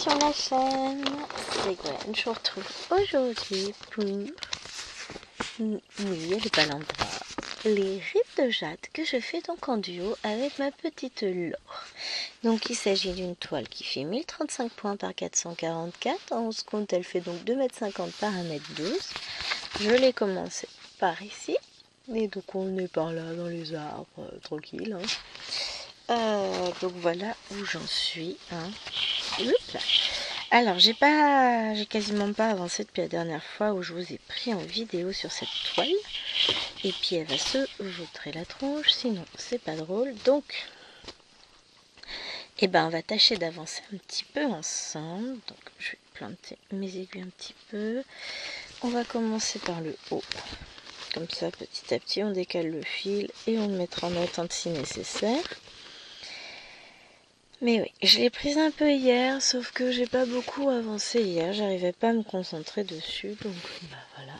sur la chaîne, c'est Gwen. Je vous retrouve aujourd'hui pour oui, elle est pas l'endroit. Les rives de jade que je fais donc en duo avec ma petite Laure. Donc il s'agit d'une toile qui fait 1035 points par 444. En 11 comptes, elle fait donc 2,50 m par 1,12 m. Je l'ai commencé par ici. Et donc on est par là dans les arbres, tranquille. Donc voilà où j'en suis. Hop là. Alors j'ai quasiment pas avancé depuis la dernière fois où je vous ai pris en vidéo sur cette toile. Et puis elle va se vautrer la tronche, sinon c'est pas drôle. Donc on va tâcher d'avancer un petit peu ensemble. Donc je vais planter mes aiguilles un petit peu. On va commencer par le haut. Comme ça, petit à petit, on décale le fil et on le mettra en attente si nécessaire. Mais oui, je l'ai prise un peu hier, sauf que j'ai pas beaucoup avancé hier. J'arrivais pas à me concentrer dessus, donc voilà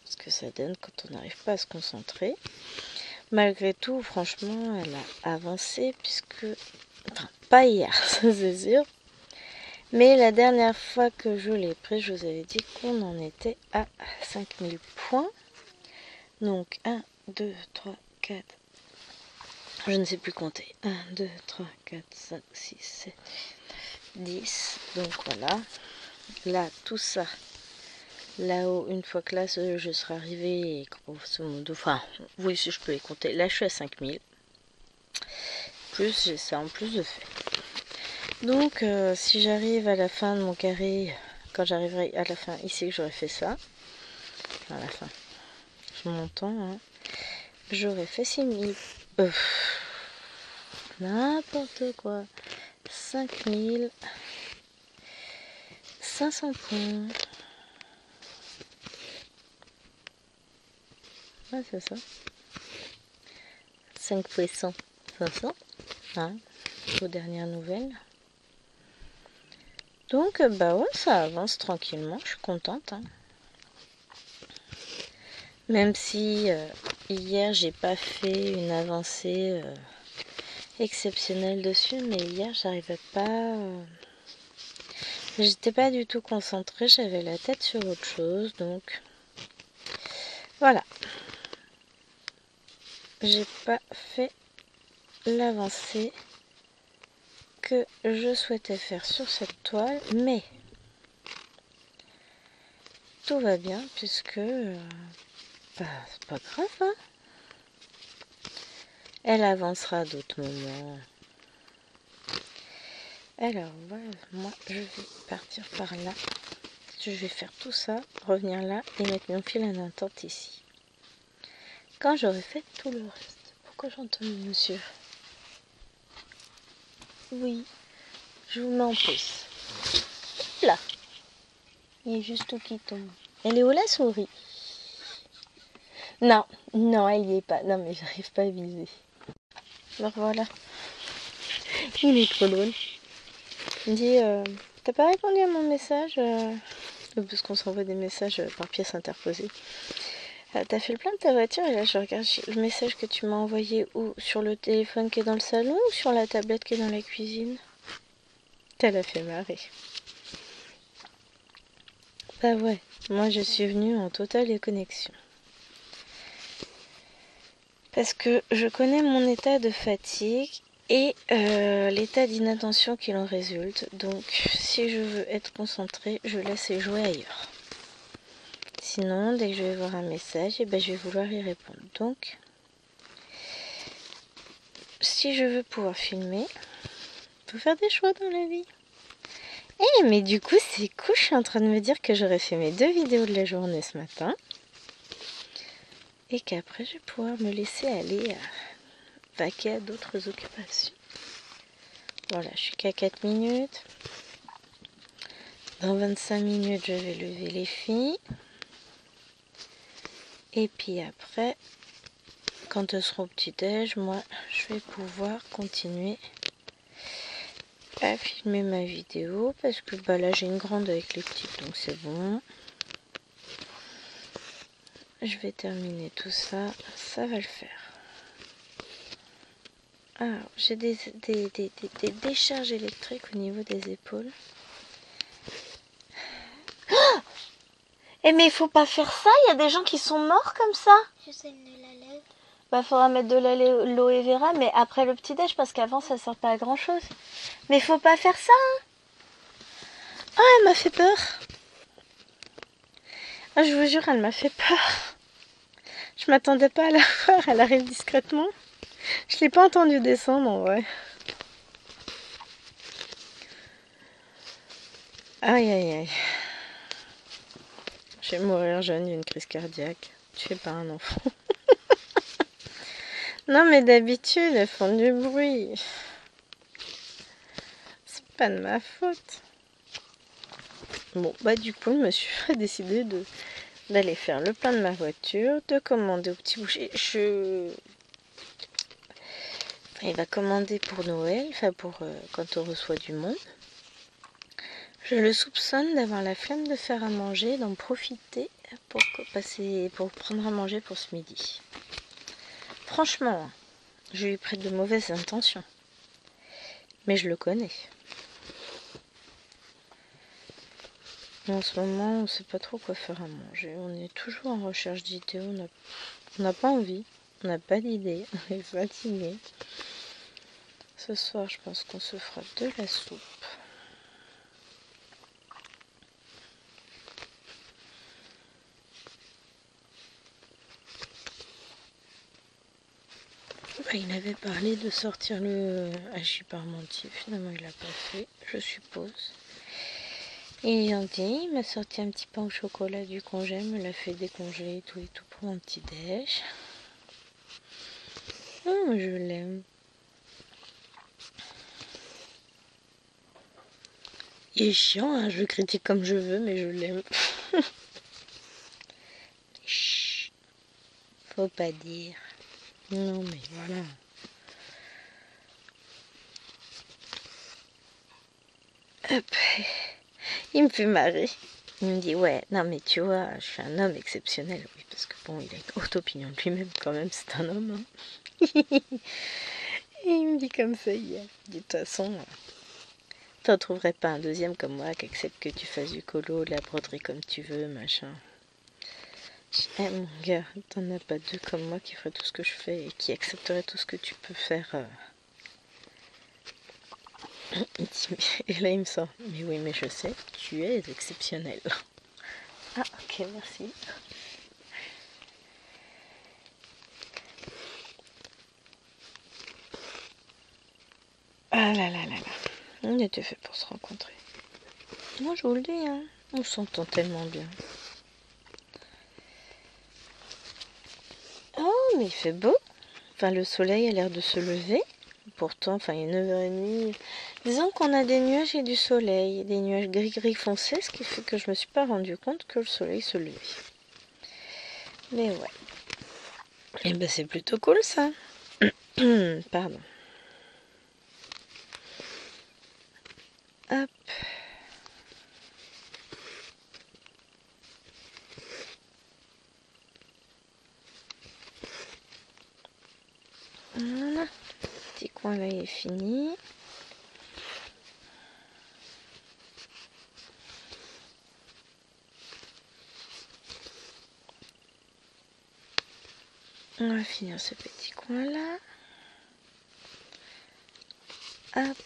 ce que ça donne quand on n'arrive pas à se concentrer. Malgré tout, franchement, elle a avancé puisque, enfin, pas hier, ça c'est sûr. Mais la dernière fois que je l'ai prise, je vous avais dit qu'on en était à 5000 points. Donc 1, 2, 3, 4, je ne sais plus compter. 1, 2, 3, 4, 5, 6, 7, 10. Donc voilà. Là, tout ça. Là-haut, une fois que là, je serai arrivée, grosso modo, enfin, oui, si je peux les compter. Là, je suis à 5000. Plus, j'ai ça en plus de fait. Donc, si j'arrive à la fin de mon carré, quand j'arriverai à la fin, ici, que j'aurai fait ça. À la fin. Je m'entends, J'aurais fait 6000. N'importe quoi. 5500 points. Ouais, c'est ça. 5 fois 100. 500. Aux dernières nouvelles. Donc, ouais, ça avance tranquillement. Je suis contente. Même si hier, j'ai pas fait une avancée exceptionnelle dessus. Mais hier, j'arrivais pas... J'étais pas du tout concentrée. J'avais la tête sur autre chose. Donc, voilà. J'ai pas fait l'avancée que je souhaitais faire sur cette toile, mais tout va bien puisque c'est pas grave, elle avancera à d'autres moments. Alors voilà, moi je vais partir par là, je vais faire tout ça, revenir là et mettre mon fil en attente ici quand j'aurai fait tout le reste. Pourquoi j'entends le monsieur? Oui, je vous mets en pause. Là, il y a juste tout qui tombe. Elle est où la souris? Non, elle y est pas. Non, mais j'arrive pas à viser. Alors voilà. Il est trop drôle. Il me dit, t'as pas répondu à mon message parce qu'on s'envoie des messages par pièce interposée. T'as fait le plein de ta voiture et là je regarde le message que tu m'as envoyé où? Sur le téléphone qui est dans le salon ou sur la tablette qui est dans la cuisine? Ça l'a fait marrer. Bah ouais, moi je suis venue en totale déconnexion. Parce que je connais mon état de fatigue et l'état d'inattention qui en résulte. Donc si je veux être concentrée, je laisse jouer ailleurs. Sinon, dès que je vais voir un message, je vais vouloir y répondre. Donc, si je veux pouvoir filmer, il faut faire des choix dans la vie. Mais du coup, c'est cool, je suis en train de me dire que j'aurais fait mes 2 vidéos de la journée ce matin. Et qu'après, je vais pouvoir me laisser aller à vaquer à d'autres occupations. Voilà, je suis qu'à 4 minutes. Dans 25 minutes, je vais lever les filles. Et puis après, quand elles seront au petit-déj, moi, je vais pouvoir continuer à filmer ma vidéo. Parce que là, j'ai une grande avec les petites, donc c'est bon. Je vais terminer tout ça. Ça va le faire. Alors, j'ai des décharges électriques au niveau des épaules. Eh mais il faut pas faire ça, il y a des gens qui sont morts comme ça. Je sais, ne la lève. Bah faudra mettre de l'aloe vera, mais après le petit-déj, parce qu'avant ça sert pas à grand-chose. Mais faut pas faire ça, hein. Ah, elle m'a fait peur. Ah, je vous jure, elle m'a fait peur. Je m'attendais pas à la voir, elle arrive discrètement. Je l'ai pas entendue descendre en vrai. Aïe aïe aïe. Je vais mourir jeune d'une crise cardiaque. Tu fais pas un enfant. Non mais d'habitude elles font du bruit. C'est pas de ma faute. Bon bah du coup le monsieur a décidé d'aller faire le plein de ma voiture, de commander au petit boucher. Il va commander pour Noël, enfin pour quand on reçoit du monde. Je le soupçonne d'avoir la flemme de faire à manger, d'en profiter pour prendre à manger pour ce midi. Franchement, je lui prête de mauvaises intentions. Mais je le connais. Et en ce moment, on ne sait pas trop quoi faire à manger. On est toujours en recherche d'idées. On n'a pas envie. On n'a pas d'idées. On est fatigué. Ce soir, je pense qu'on se fera de la soupe. Il avait parlé de sortir le hachis parmentier. Finalement, il l'a pas fait, je suppose. Et il m'a sorti un petit pain au chocolat du congé, me l'a fait décongeler et tout pour mon petit déj. Oh, je l'aime. Il est chiant, hein, je le critique comme je veux, mais je l'aime. Chut, faut pas dire. Non, mais voilà. Hop. Il me fait marrer. Il me dit, ouais, non mais tu vois, je suis un homme exceptionnel. Oui, parce que bon, il a une haute opinion de lui-même quand même, c'est un homme. Hein. Et il me dit comme ça hier. Il dit, de toute façon, t'en trouverais pas un deuxième comme moi qui accepte que tu fasses du colo, de la broderie comme tu veux, machin. Eh mon gars, t'en as pas deux comme moi qui feraient tout ce que je fais et qui accepteraient tout ce que tu peux faire. Et là il me sort, mais oui mais je sais, tu es exceptionnel. Ah ok, merci. Ah là là là là, on était fait pour se rencontrer. Moi je vous le dis, hein, on s'entend tellement bien. Oh mais il fait beau, enfin le soleil a l'air de se lever. Pourtant, enfin, il est 9h30. Disons qu'on a des nuages et du soleil, des nuages gris-gris foncés, ce qui fait que je me suis pas rendu compte que le soleil se levait. Mais ouais. Et ben c'est plutôt cool ça. Pardon. Hop. Voilà. Petit coin là il est fini. On va finir ce petit coin là. Hop.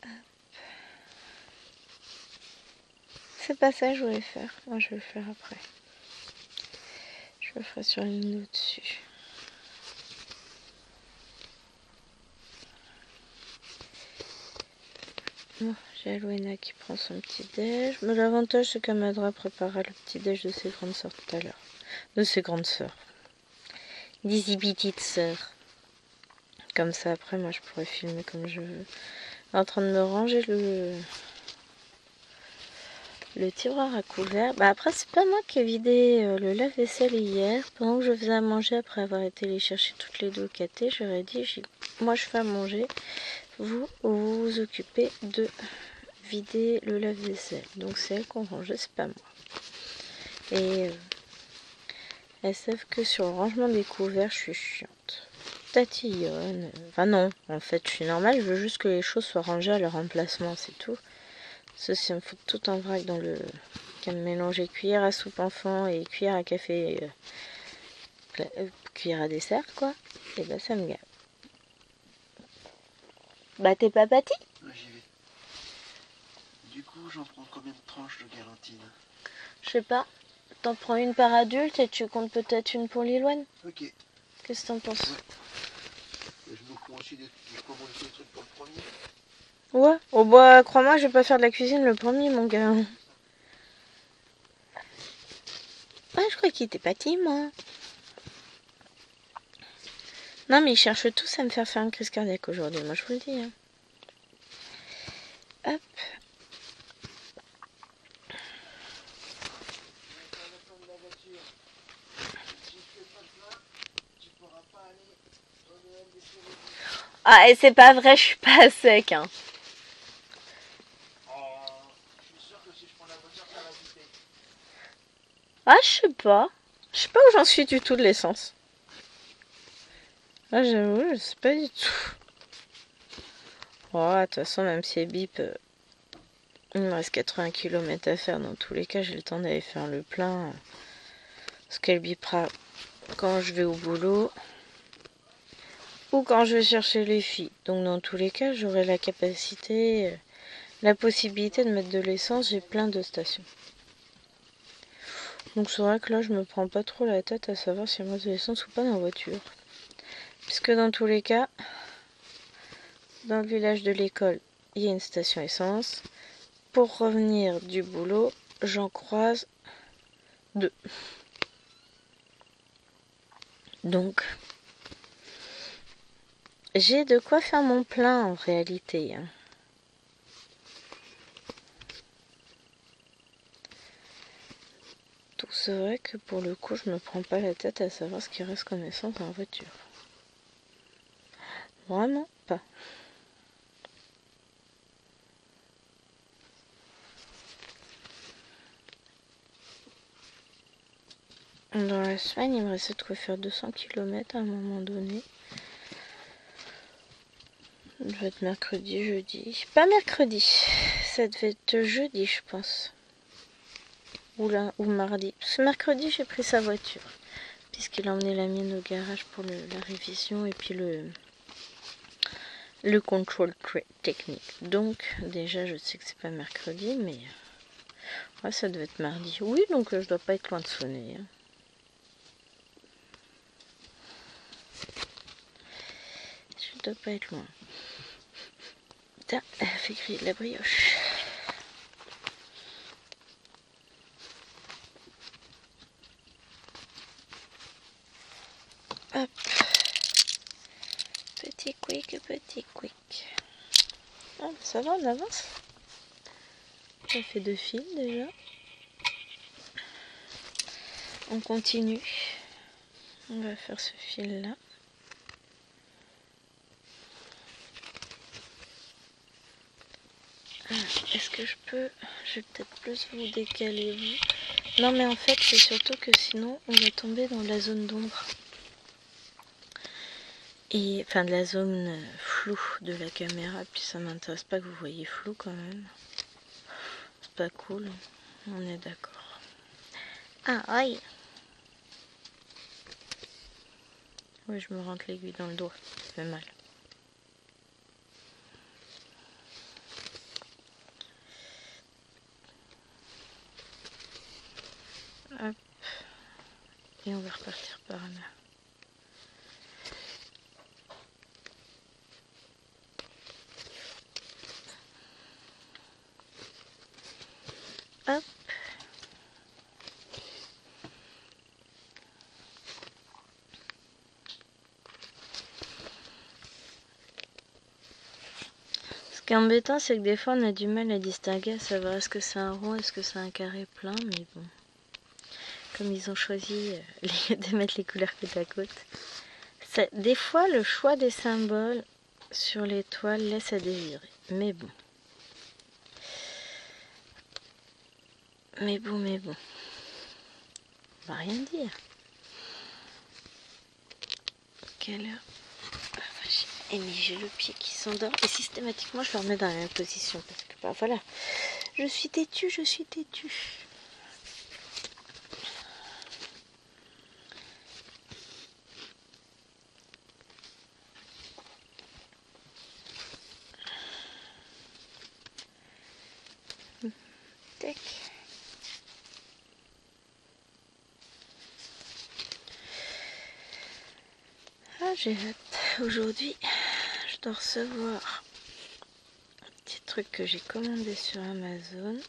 Hop. C'est pas ça que je voulais faire. Moi je vais le faire après. Je le ferai sur la ligne au-dessus. Bon, j'ai Alwena qui prend son petit déj. Mais l'avantage c'est qu'Amadra préparera le petit déj de ses grandes sœurs tout à l'heure. De ses grandes sœurs. Des petites sœurs. Comme ça après moi je pourrais filmer comme je veux. En train de me ranger le tiroir à couvert. Bah après c'est pas moi qui ai vidé le lave-vaisselle hier. Pendant que je faisais à manger après avoir été les chercher toutes les deux au caté, j'aurais dit moi je fais à manger. Vous vous occupez de vider le lave-vaisselle. Donc c'est elle qu'on range, c'est pas moi. Et elles savent que sur le rangement des couverts, je suis chiante. Tatillonne. Enfin non, en fait je suis normale, je veux juste que les choses soient rangées à leur emplacement, c'est tout. Ceci me fout tout en vrac dans le... Qu'à me mélanger cuillère à soupe enfant et cuillère à café, cuillère à dessert, quoi. Et bah ça me gave. Bah t'es pas pâti? Ouais, j'y vais. Du coup, j'en prends combien de tranches de galantine? Je sais pas. T'en prends une par adulte et tu comptes peut-être une pour Liloine? Ok. Qu'est-ce que t'en penses? Ouais. Je me prends aussi des trucs pour le premier. Ouais. Oh bah crois-moi, je vais pas faire de la cuisine le premier, mon gars. Ah, je crois qu'il était pâti, moi. Non, mais ils cherchent tous à me faire une crise cardiaque aujourd'hui, moi je vous le dis. Hein. Hop. Ah, et c'est pas vrai, je suis pas à sec. Hein. Je suis sûr que si je prends la voiture, ça va goûter. Ah, je sais pas. Je sais pas où j'en suis du tout de l'essence. Ah, j'avoue, je sais pas du tout. Oh, de toute façon, même si elle bip, il me reste 80 km à faire. Dans tous les cas, j'ai le temps d'aller faire le plein. Parce qu'elle bipera quand je vais au boulot ou quand je vais chercher les filles. Donc, dans tous les cas, j'aurai la capacité, la possibilité de mettre de l'essence. J'ai plein de stations. Donc, c'est vrai que là, je me prends pas trop la tête à savoir si elle met de l'essence ou pas dans la voiture. Puisque dans tous les cas, dans le village de l'école, il y a une station essence. Pour revenir du boulot, j'en croise 2. Donc, j'ai de quoi faire mon plein en réalité. Hein. Donc c'est vrai que pour le coup, je me prends pas la tête à savoir ce qui reste comme essence dans la voiture. Vraiment pas. Dans la semaine, il me restait de quoi faire 200 km à un moment donné. Ça devait être mercredi, jeudi. Pas mercredi, ça devait être jeudi, je pense. Ou mardi. Parce que mercredi, j'ai pris sa voiture. Puisqu'il a emmené la mienne au garage pour la révision et puis le contrôle technique. Donc, déjà, je sais que c'est pas mercredi, mais ouais, ça devait être mardi. Oui, donc je dois pas être loin de sonner. Hein. Je dois pas être loin. Tiens, elle fait griller de la brioche. Hop. Petit quick, petit quick. Ah, ça va, on avance. On fait 2 fils déjà. On continue. On va faire ce fil là. Est-ce que je peux... Je vais peut-être plus vous décaler vous. Non mais en fait c'est surtout que sinon on va tomber dans la zone d'ombre. Et enfin de la zone floue de la caméra. Puis ça m'intéresse pas que vous voyez flou quand même. C'est pas cool. On est d'accord. Ah aïe. Oui je me rentre l'aiguille dans le doigt. Ça fait mal. Hop. Et on va repartir par là. Hop. Ce qui est embêtant, c'est que des fois on a du mal à distinguer, à savoir est-ce que c'est un rond, est-ce que c'est un carré plein, mais bon. Comme ils ont choisi de mettre les couleurs côte à côte. Des fois, le choix des symboles sur l'étoile laisse à désirer. Mais bon. Mais bon. On va rien dire. Quelle heure? Et mais j'ai le pied qui s'endort et systématiquement je le remets dans la même position parce que bah voilà, Je suis têtue, je suis têtue. Tac. Ah, j'ai hâte. Aujourd'hui, je dois recevoir un petit truc que j'ai commandé sur Amazon.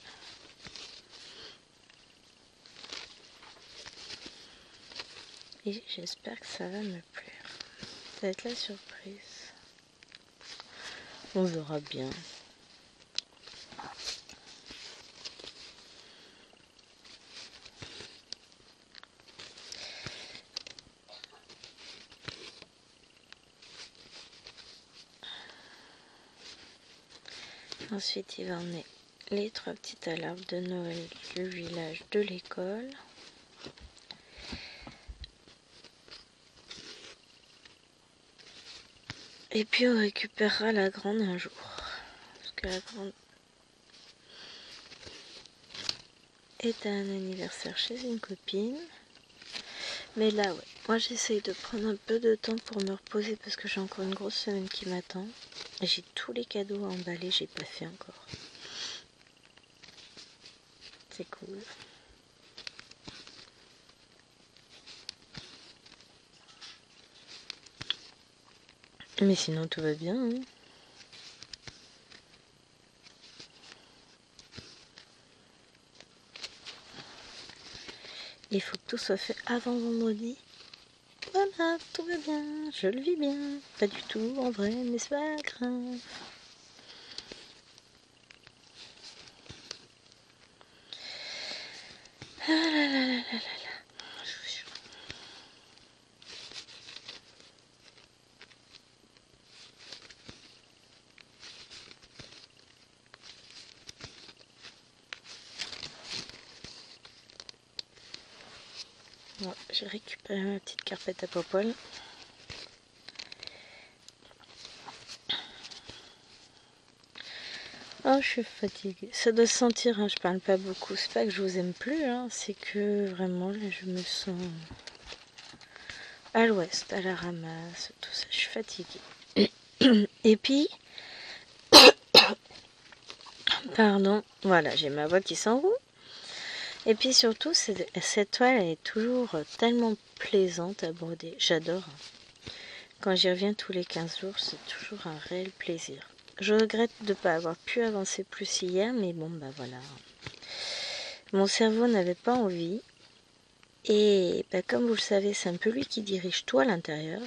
Et j'espère que ça va me plaire. Ça va être la surprise. On verra bien. Ensuite, il va emmener les 3 petites alarmes de Noël du village de l'école. Et puis on récupérera la grande un jour. Parce que la grande est à un anniversaire chez une copine. Mais là, ouais, moi j'essaye de prendre un peu de temps pour me reposer parce que j'ai encore une grosse semaine qui m'attend. J'ai tous les cadeaux à emballer, j'ai pas fait encore. C'est cool. Mais sinon tout va bien. Hein. Il faut que tout soit fait avant vendredi. Voilà, tout va bien, je le vis bien. Pas du tout en vrai, mais c'est pas grave. Ah là là là là là là. Bon, j'ai récupéré ma petite carpette à popoles. Oh, je suis fatiguée. Ça doit se sentir, hein, je parle pas beaucoup. C'est pas que je vous aime plus, hein, c'est que vraiment, là, je me sens à l'ouest, à la ramasse, tout ça. Je suis fatiguée. Et puis, pardon, voilà, j'ai ma voix qui s'enroule. Et puis surtout, cette toile, elle est toujours tellement plaisante à broder. J'adore. Quand j'y reviens tous les 15 jours, c'est toujours un réel plaisir. Je regrette de ne pas avoir pu avancer plus hier, mais bon, bah voilà. Mon cerveau n'avait pas envie. Et bah, comme vous le savez, c'est un peu lui qui dirige tout à l'intérieur.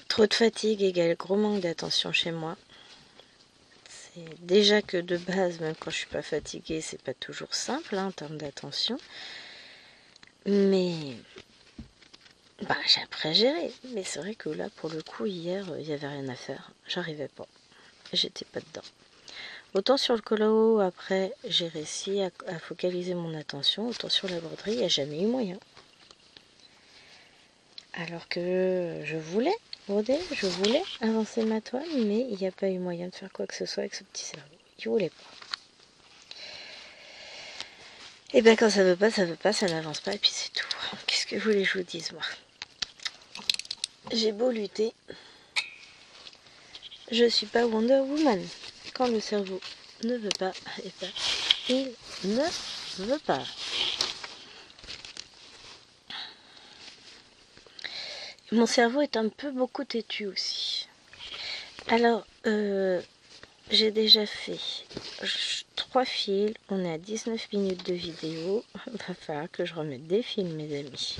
Trop de fatigue égale gros manque d'attention chez moi. C'est déjà que de base, même quand je suis pas fatiguée, c'est pas toujours simple hein, en termes d'attention. Mais bah, j'ai appris à gérer. Mais c'est vrai que là, pour le coup, hier, il n'y avait rien à faire. J'arrivais pas. J'étais pas dedans. Autant sur le colo, après, j'ai réussi à focaliser mon attention. Autant sur la broderie, il n'y a jamais eu moyen. Alors que je voulais broder, je voulais avancer ma toile, mais il n'y a pas eu moyen de faire quoi que ce soit avec ce petit cerveau. Il voulait pas. Et bien quand ça veut pas, ça n'avance pas, et puis c'est tout. Qu'est-ce que vous voulez que je vous dise, moi? J'ai beau lutter, je suis pas Wonder Woman. Quand le cerveau ne veut pas, et ben, il ne veut pas. Mon cerveau est un peu beaucoup têtu aussi. Alors, j'ai déjà fait 3 fils, on est à 19 minutes de vidéo. Va falloir que je remette des fils, mes amis.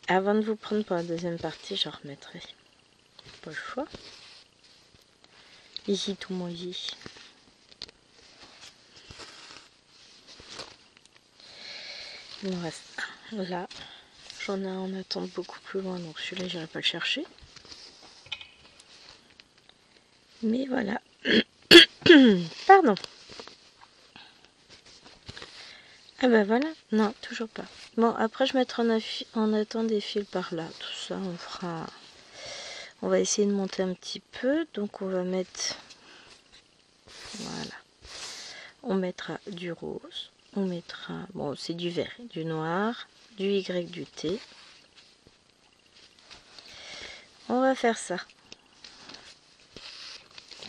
Avant de vous prendre pour la deuxième partie, je remettrai. Pas le choix. Ici, tout mon ici. Il me reste un là. J'en ai un en attente beaucoup plus loin, donc celui-là, j'irai pas le chercher. Mais voilà. Pardon. Ah bah voilà. Non, toujours pas. Bon, après, je mettrai en attente des fils par là. Tout ça, on fera... On va essayer de monter un petit peu. Donc, on va mettre Voilà. On mettra du rose. On mettra, bon, c'est du vert, du noir, du Y, du T. On va faire ça.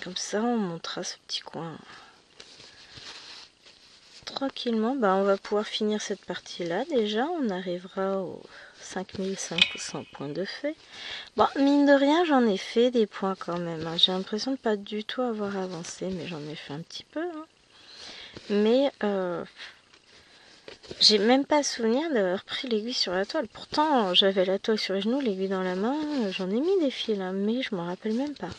Comme ça, on montera ce petit coin. Tranquillement, bah, on va pouvoir finir cette partie-là. Déjà, on arrivera aux 5500 points de fait. Bon, mine de rien, j'en ai fait des points quand même. Hein. J'ai l'impression de pas du tout avoir avancé, mais j'en ai fait un petit peu. Hein. Mais j'ai même pas souvenir d'avoir pris l'aiguille sur la toile. Pourtant, j'avais la toile sur les genoux, l'aiguille dans la main. J'en ai mis des fils, hein, mais je m'en rappelle même pas.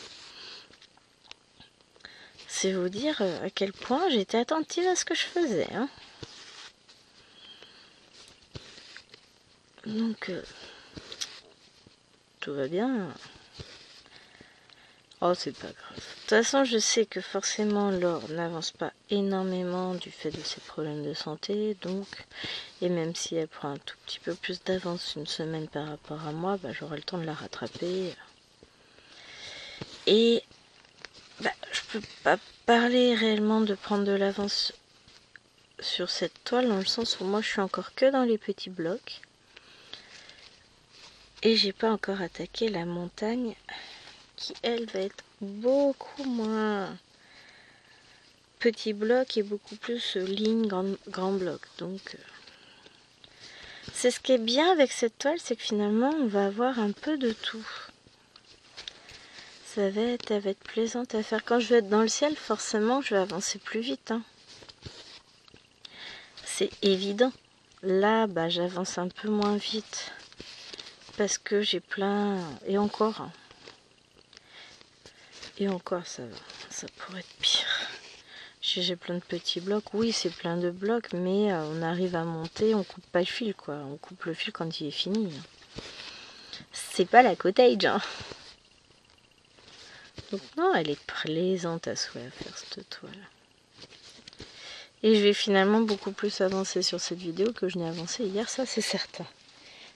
C'est vous dire à quel point j'étais attentive à ce que je faisais. Hein. Donc, tout va bien. Oh, c'est pas grave. De toute façon, je sais que forcément Laure n'avance pas énormément du fait de ses problèmes de santé, donc, et même si elle prend un tout petit peu plus d'avance une semaine par rapport à moi, bah, j'aurai le temps de la rattraper. Et bah, je peux pas parler réellement de prendre de l'avance sur cette toile, dans le sens où moi je suis encore que dans les petits blocs. Et j'ai pas encore attaqué la montagne qui, elle, va être beaucoup moins petit bloc et beaucoup plus ligne grand bloc. Donc, c'est ce qui est bien avec cette toile, c'est que finalement, on va avoir un peu de tout. Elle va être plaisante à faire. Quand je vais être dans le ciel, forcément, je vais avancer plus vite. Hein. C'est évident. Là, bah, j'avance un peu moins vite. Parce que j'ai plein... Et encore. Hein. Et encore, ça pourrait être pire. J'ai plein de petits blocs. Oui, c'est plein de blocs, mais on arrive à monter, on coupe pas le fil, quoi. On coupe le fil quand il est fini. C'est pas la cottage, hein. Donc non, elle est plaisante à souhait à faire cette toile. Et je vais finalement beaucoup plus avancer sur cette vidéo que je n'ai avancé hier, ça c'est certain.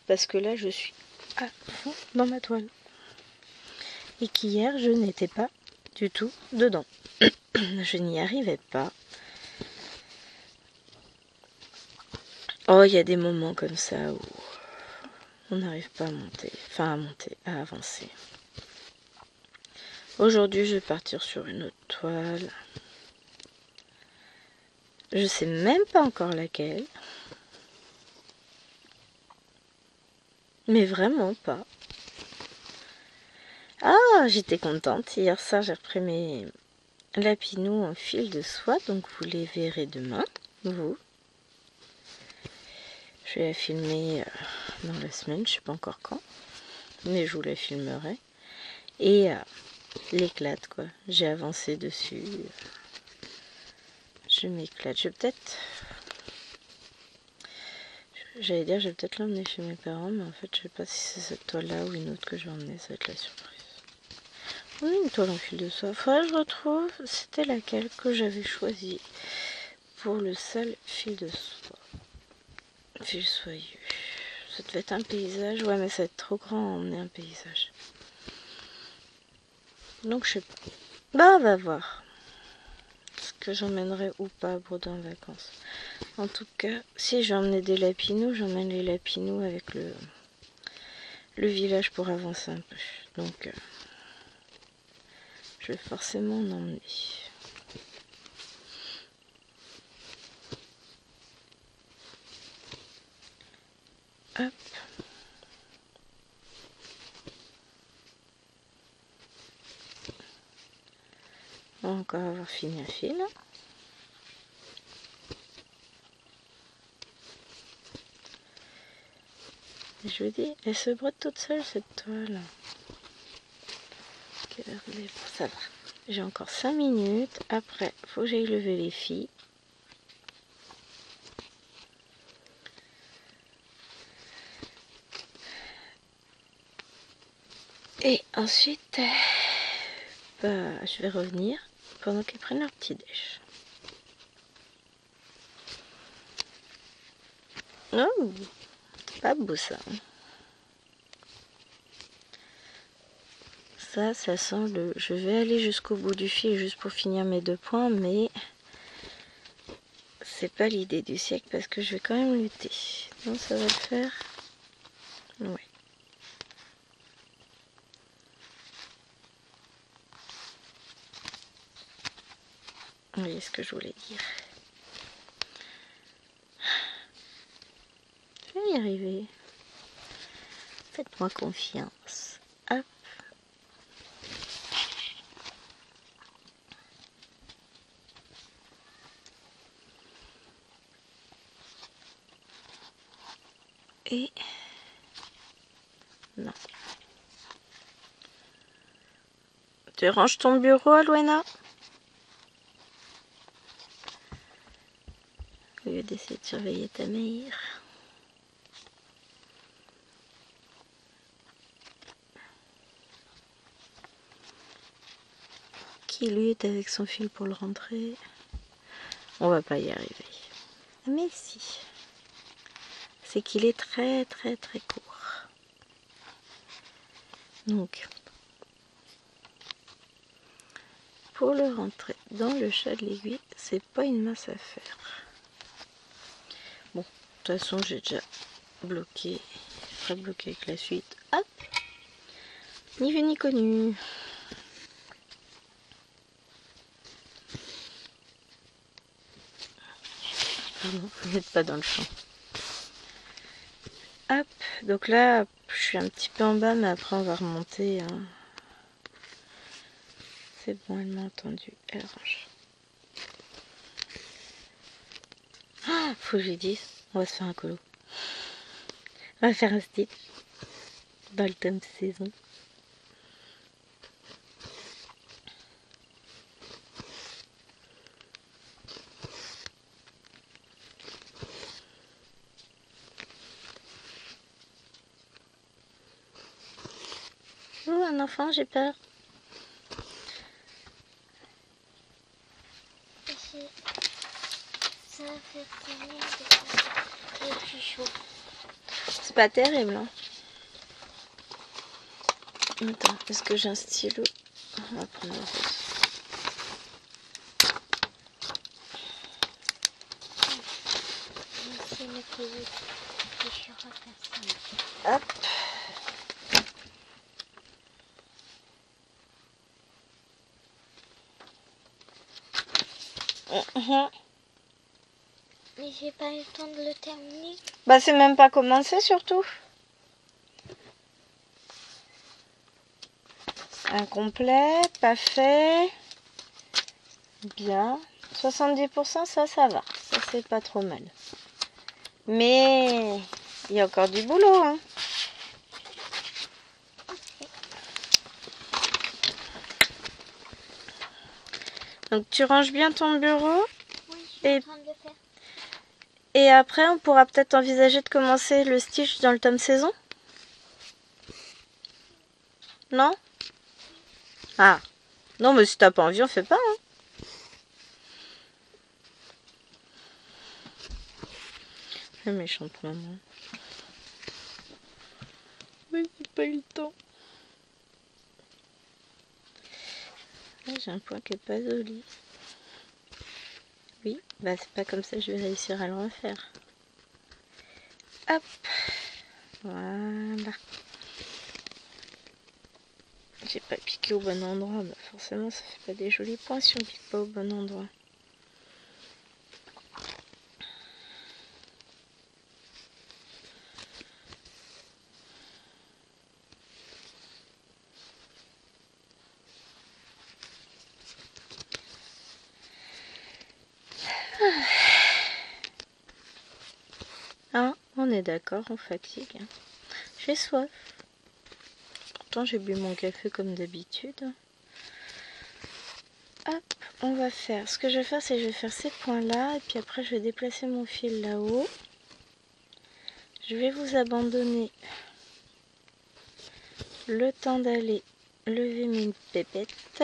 Parce que là, je suis à fond dans ma toile. Et qu'hier, je n'étais pas du tout dedans. Je n'y arrivais pas. Oh, il y a des moments comme ça où on n'arrive pas à monter. Enfin, à avancer. Aujourd'hui, je vais partir sur une autre toile. Je sais même pas encore laquelle. Mais vraiment pas. Ah, j'étais contente. Hier soir, j'ai repris mes lapinous en fil de soie. Donc, vous les verrez demain, vous. Je vais la filmer dans la semaine. Je sais pas encore quand. Mais je vous la filmerai. Et l'éclate, quoi. J'ai avancé dessus. Je m'éclate. Je vais peut-être... J'allais dire, je vais peut-être l'emmener chez mes parents, mais en fait, je sais pas si c'est cette toile-là ou une autre que je vais emmener, ça va être la surprise. Oui, une toile en fil de soie. Faudrait que je retrouve, c'était laquelle que j'avais choisie pour le seul fil de soie. Fil soyeux. Ça devait être un paysage. Ouais, mais ça va être trop grand à emmener un paysage. Donc, je sais pas. Bah, on va voir. Ce que j'emmènerai ou pas à Bordeaux en vacances. En tout cas, si j'ai emmené des lapinous, j'emmène les lapinous avec le village pour avancer un peu. Donc, je vais forcément en emmener. Hop. On va encore avoir fini un fil. Je vous dis, elle se brotte toute seule cette toile. Ça va. J'ai encore 5 minutes. Après, il faut que j'aille lever les filles. Et ensuite, bah, je vais revenir pendant qu'elles prennent leur petit déj. Oh, c'est pas beau ça. Ça sent le... Je vais aller jusqu'au bout du fil juste pour finir mes 2 points, mais c'est pas l'idée du siècle parce que je vais quand même lutter. Non, ça va le faire. Ouais. Vous voyez ce que je voulais dire. Je vais y arriver. Faites-moi confiance. Hop. Et... non. Tu ranges ton bureau, Alwena? Au lieu d'essayer de surveiller ta mère. Qui lutte avec son fil pour le rentrer. On va pas y arriver. Mais si. C'est qu'il est très très très court. Donc, pour le rentrer dans le chat de l'aiguille, c'est pas une mince affaire. Bon, de toute façon, j'ai déjà bloqué. Je ferai bloquer avec la suite. Hop! Ni vu ni connu. Pardon, vous n'êtes pas dans le champ. Hop, donc là, je suis un petit peu en bas, mais après on va remonter. Hein. C'est bon, elle m'a entendu. Elle range. Oh, faut que je lui dise, on va se faire un colo. On va faire un stitch dans le tome saison. Oh, un enfant, j'ai peur. Ça fait combien de temps? Et puis chaud. C'est pas terrible, hein. Attends, est-ce que j'ai un stylo? On va prendre le rose. C'est le pays que je personne. Hop. Mais j'ai pas eu le temps de le terminer. Bah c'est même pas commencé surtout. Incomplet, pas fait. Bien. 70%, ça va. Ça c'est pas trop mal. Mais il y a encore du boulot, hein. Donc tu ranges bien ton bureau. Oui, je suis en train de le faire. Et après, on pourra peut-être envisager de commencer le stitch dans le tome saison? Non? Ah. Non, mais si t'as pas envie, on fait pas, hein. La méchante maman. Oui, j'ai pas eu le temps. Là, j'ai un point qui est pas joli. Oui, bah c'est pas comme ça que je vais réussir à le refaire. Hop. Voilà. J'ai pas piqué au bon endroit. Bah forcément, ça fait pas des jolis points si on pique pas au bon endroit. Hein, on est d'accord, on fatigue. Hein. J'ai soif. Pourtant, j'ai bu mon café comme d'habitude. Hop, on va faire. Ce que je vais faire, c'est que je vais faire ces points-là. Et puis après, je vais déplacer mon fil là-haut. Je vais vous abandonner le temps d'aller lever mes pépettes.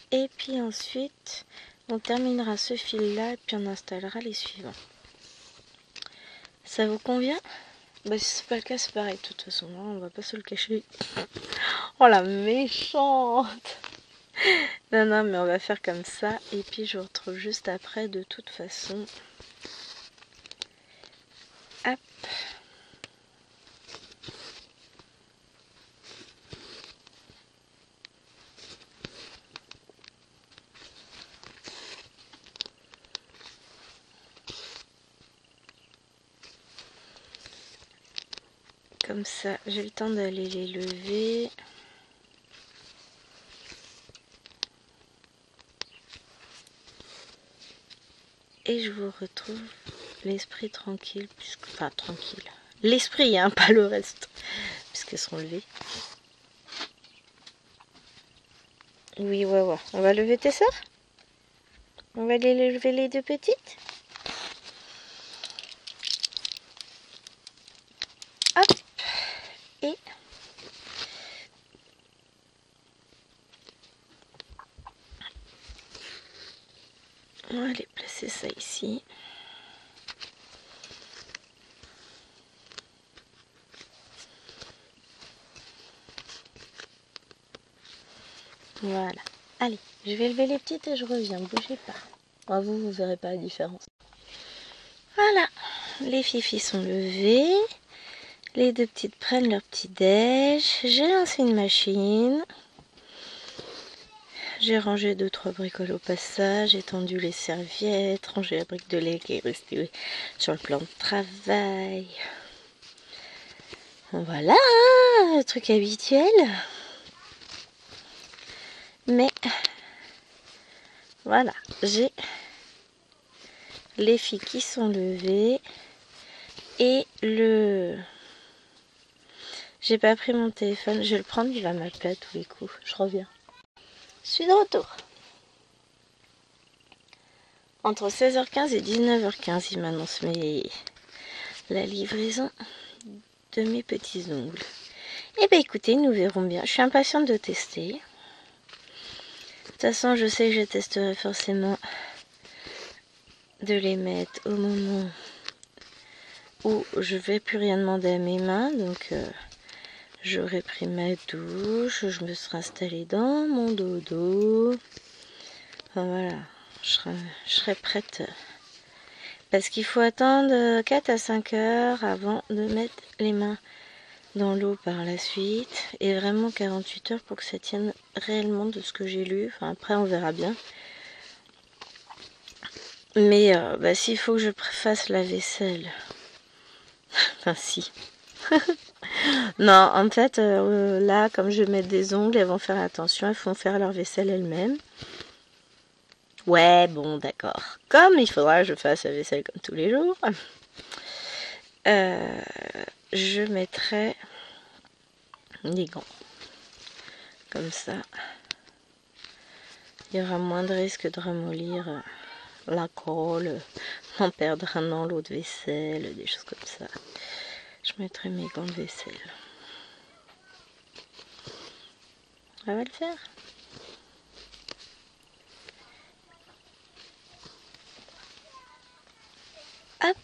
Et puis ensuite, on terminera ce fil-là. Et puis on installera les suivants. Ça vous convient? Bah si c'est pas le cas, c'est pareil. De toute façon, on va pas se le cacher. Oh la méchante. Non, non, mais on va faire comme ça. Et puis je vous retrouve juste après de toute façon. Hop. Comme ça, j'ai le temps d'aller les lever. Et je vous retrouve l'esprit tranquille, enfin tranquille. L'esprit, hein, pas le reste, puisqu'elles sont levées. Oui, ouais. On va lever tes sœurs? On va les lever les deux petites? Hop. Et on va aller placer ça ici. Voilà. Allez, je vais lever les petites et je reviens. Bougez pas. Ah, vous verrez pas la différence. Voilà. Les fifis sont levées. Les deux petites prennent leur petit déj. J'ai lancé une machine. J'ai rangé 2-3 bricoles au passage, étendu les serviettes, rangé la brique de lait qui est restée sur le plan de travail. Voilà, le truc habituel. Mais voilà, j'ai les filles qui sont levées et j'ai pas pris mon téléphone, je vais le prendre, il va m'appeler à tous les coups. Je reviens. Je suis de retour. Entre 16h15 et 19h15, il m'annonce la livraison de mes petits ongles. Eh bien écoutez, nous verrons bien. Je suis impatiente de tester. De toute façon, je sais que je testerai forcément de les mettre au moment où je vais plus rien demander à mes mains. Donc j'aurai pris ma douche, je me serai installée dans mon dodo. Enfin voilà, je serai prête. Parce qu'il faut attendre 4 à 5 heures avant de mettre les mains dans l'eau par la suite. Et vraiment 48 heures pour que ça tienne réellement de ce que j'ai lu. Enfin après on verra bien. Mais s'il faut que je fasse la vaisselle. Enfin si. Non, en fait, là, comme je vais mettre des ongles, elles vont faire attention, elles vont faire leur vaisselle elles-mêmes. Ouais, bon, d'accord. Comme il faudra que je fasse la vaisselle comme tous les jours, je mettrai des gants. Comme ça, il y aura moins de risque de ramollir la colle, d'en perdre un dans l'eau de vaisselle, des choses comme ça. Je mettrai mes gants de vaisselle. Ça va le faire. Hop.